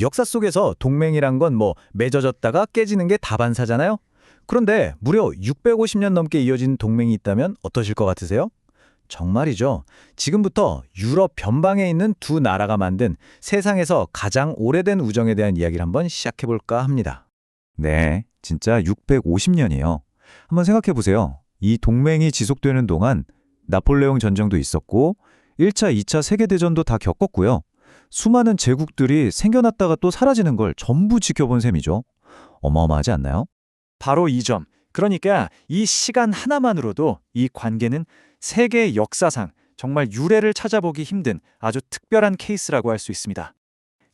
역사 속에서 동맹이란 건 뭐 맺어졌다가 깨지는 게 다반사잖아요? 그런데 무려 650년 넘게 이어진 동맹이 있다면 어떠실 것 같으세요? 정말이죠. 지금부터 유럽 변방에 있는 두 나라가 만든 세상에서 가장 오래된 우정에 대한 이야기를 한번 시작해 볼까 합니다. 네, 진짜 650년이요. 한번 생각해 보세요. 이 동맹이 지속되는 동안 나폴레옹 전쟁도 있었고 1차, 2차 세계대전도 다 겪었고요. 수많은 제국들이 생겨났다가 또 사라지는 걸 전부 지켜본 셈이죠. 어마어마하지 않나요? 바로 이 점. 그러니까 이 시간 하나만으로도 이 관계는 세계 역사상 정말 유례를 찾아보기 힘든 아주 특별한 케이스라고 할 수 있습니다.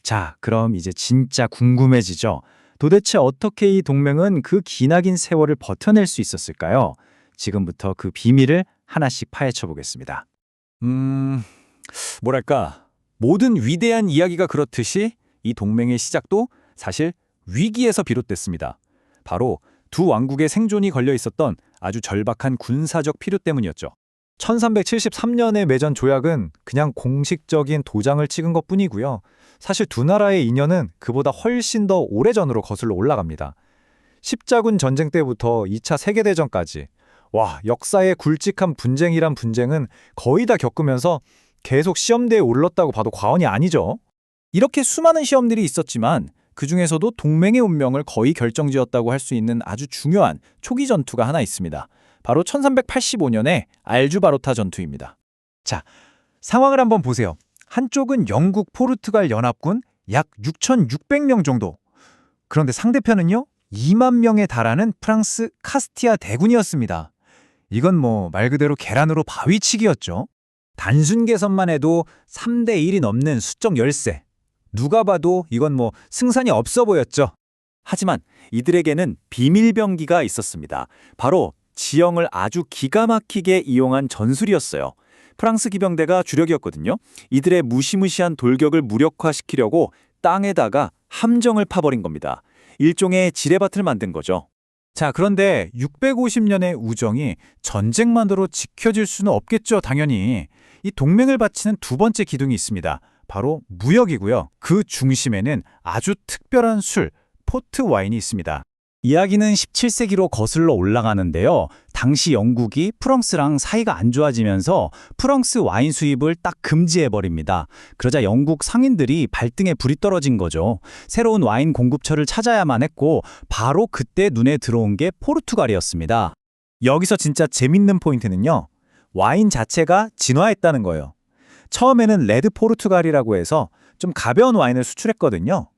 자, 그럼 이제 진짜 궁금해지죠. 도대체 어떻게 이 동맹은 그 기나긴 세월을 버텨낼 수 있었을까요? 지금부터 그 비밀을 하나씩 파헤쳐 보겠습니다. 뭐랄까, 모든 위대한 이야기가 그렇듯이 이 동맹의 시작도 사실 위기에서 비롯됐습니다. 바로 두 왕국의 생존이 걸려 있었던 아주 절박한 군사적 필요 때문이었죠. 1373년에 맺은 조약은 그냥 공식적인 도장을 찍은 것뿐이고요. 사실 두 나라의 인연은 그보다 훨씬 더 오래전으로 거슬러 올라갑니다. 십자군 전쟁 때부터 2차 세계대전까지 역사의 굵직한 분쟁이란 분쟁은 거의 다 겪으면서 계속 시험대에 올랐다고 봐도 과언이 아니죠. 이렇게 수많은 시험들이 있었지만 그중에서도 동맹의 운명을 거의 결정지었다고 할 수 있는 아주 중요한 초기 전투가 하나 있습니다. 바로 1385년의 알주바로타 전투입니다. 자, 상황을 한번 보세요. 한쪽은 영국, 포르투갈 연합군 약 6,600명 정도. 그런데 상대편은요, 2만 명에 달하는 프랑스 카스티아 대군이었습니다. 이건 뭐 말 그대로 계란으로 바위치기였죠. 단순 계산만 해도 3대 1이 넘는 수적 열세. 누가 봐도 이건 뭐 승산이 없어 보였죠. 하지만 이들에게는 비밀병기가 있었습니다. 바로 지형을 아주 기가 막히게 이용한 전술이었어요. 프랑스 기병대가 주력이었거든요. 이들의 무시무시한 돌격을 무력화시키려고 땅에다가 함정을 파버린 겁니다. 일종의 지뢰밭을 만든 거죠. 자, 그런데 650년의 우정이 전쟁만으로 지켜질 수는 없겠죠, 당연히. 이 동맹을 바치는 두 번째 기둥이 있습니다. 바로 무역이고요. 그 중심에는 아주 특별한 술, 포트 와인이 있습니다. 이야기는 17세기로 거슬러 올라가는데요. 당시 영국이 프랑스랑 사이가 안 좋아지면서 프랑스 와인 수입을 딱 금지해버립니다. 그러자 영국 상인들이 발등에 불이 떨어진 거죠. 새로운 와인 공급처를 찾아야만 했고 바로 그때 눈에 들어온 게 포르투갈이었습니다. 여기서 진짜 재밌는 포인트는요. 와인 자체가 진화했다는 거예요. 처음에는 레드 포르투갈이라고 해서 좀 가벼운 와인을 수출했거든요.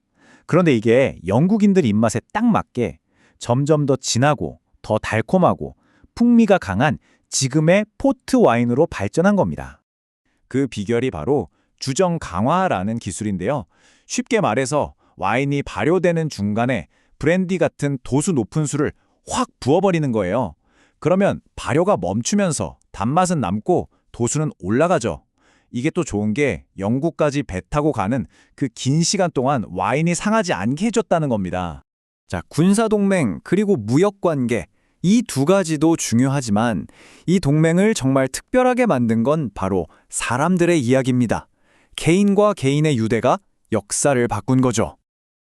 그런데 이게 영국인들 입맛에 딱 맞게 점점 더 진하고 더 달콤하고 풍미가 강한 지금의 포트 와인으로 발전한 겁니다. 그 비결이 바로 주정 강화라는 기술인데요. 쉽게 말해서 와인이 발효되는 중간에 브랜디 같은 도수 높은 술을 확 부어버리는 거예요. 그러면 발효가 멈추면서 단맛은 남고 도수는 올라가죠. 이게 또 좋은 게 영국까지 배 타고 가는 그 긴 시간 동안 와인이 상하지 않게 해줬다는 겁니다. 자, 군사동맹 그리고 무역관계 이 두 가지도 중요하지만 이 동맹을 정말 특별하게 만든 건 바로 사람들의 이야기입니다. 개인과 개인의 유대가 역사를 바꾼 거죠.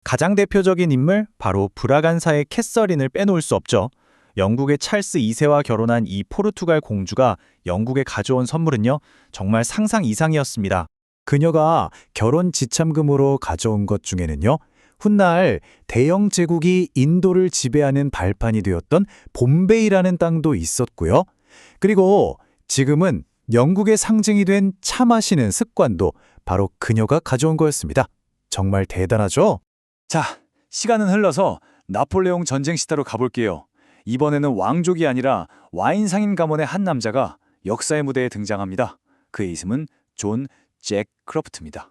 가장 대표적인 인물 바로 브라간사의 캐서린을 빼놓을 수 없죠. 영국의 찰스 2세와 결혼한 이 포르투갈 공주가 영국에 가져온 선물은요, 정말 상상 이상이었습니다. 그녀가 결혼 지참금으로 가져온 것 중에는요, 훗날 대영 제국이 인도를 지배하는 발판이 되었던 봄베이라는 땅도 있었고요. 그리고 지금은 영국의 상징이 된 차 마시는 습관도 바로 그녀가 가져온 거였습니다. 정말 대단하죠? 자, 시간은 흘러서 나폴레옹 전쟁 시대로 가볼게요. 이번에는 왕족이 아니라 와인 상인 가문의 한 남자가 역사의 무대에 등장합니다. 그의 이름은 존 잭 크로프트입니다.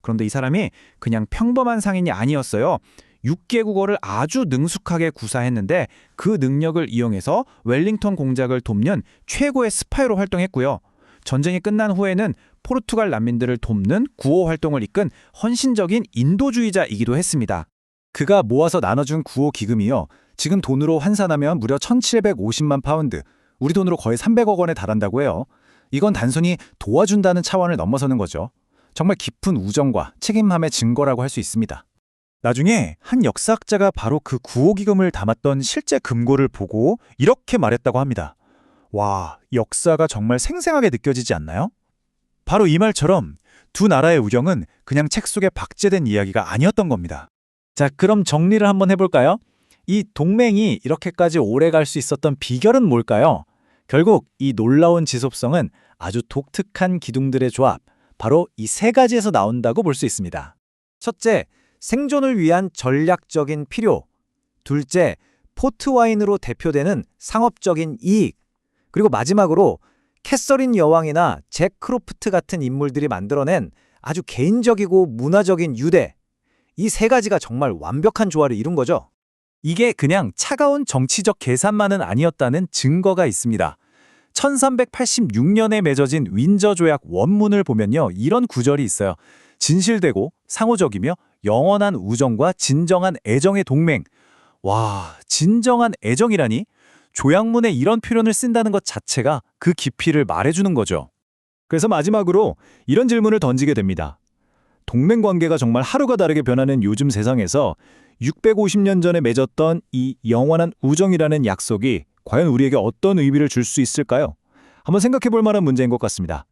그런데 이 사람이 그냥 평범한 상인이 아니었어요. 6개 국어를 아주 능숙하게 구사했는데 그 능력을 이용해서 웰링턴 공작을 돕는 최고의 스파이로 활동했고요. 전쟁이 끝난 후에는 포르투갈 난민들을 돕는 구호 활동을 이끈 헌신적인 인도주의자이기도 했습니다. 그가 모아서 나눠준 구호 기금이요. 지금 돈으로 환산하면 무려 1,750만 파운드, 우리 돈으로 거의 300억 원에 달한다고 해요. 이건 단순히 도와준다는 차원을 넘어서는 거죠. 정말 깊은 우정과 책임함의 증거라고 할 수 있습니다. 나중에 한 역사학자가 바로 그 구호기금을 담았던 실제 금고를 보고 이렇게 말했다고 합니다. 와, 역사가 정말 생생하게 느껴지지 않나요? 바로 이 말처럼 두 나라의 우정은 그냥 책 속에 박제된 이야기가 아니었던 겁니다. 자, 그럼 정리를 한번 해볼까요? 이 동맹이 이렇게까지 오래 갈 수 있었던 비결은 뭘까요? 결국 이 놀라운 지속성은 아주 독특한 기둥들의 조합, 바로 이 세 가지에서 나온다고 볼 수 있습니다. 첫째, 생존을 위한 전략적인 필요. 둘째, 포트와인으로 대표되는 상업적인 이익. 그리고 마지막으로 캐서린 여왕이나 잭 크로프트 같은 인물들이 만들어낸 아주 개인적이고 문화적인 유대. 이 세 가지가 정말 완벽한 조화를 이룬 거죠. 이게 그냥 차가운 정치적 계산만은 아니었다는 증거가 있습니다. 1386년에 맺어진 윈저 조약 원문을 보면요, 이런 구절이 있어요. 진실되고 상호적이며 영원한 우정과 진정한 애정의 동맹. 와, 진정한 애정이라니? 조약문에 이런 표현을 쓴다는 것 자체가 그 깊이를 말해주는 거죠. 그래서 마지막으로 이런 질문을 던지게 됩니다. 동맹 관계가 정말 하루가 다르게 변하는 요즘 세상에서 650년 전에 맺었던 이 영원한 우정이라는 약속이 과연 우리에게 어떤 의미를 줄 수 있을까요? 한번 생각해 볼 만한 문제인 것 같습니다.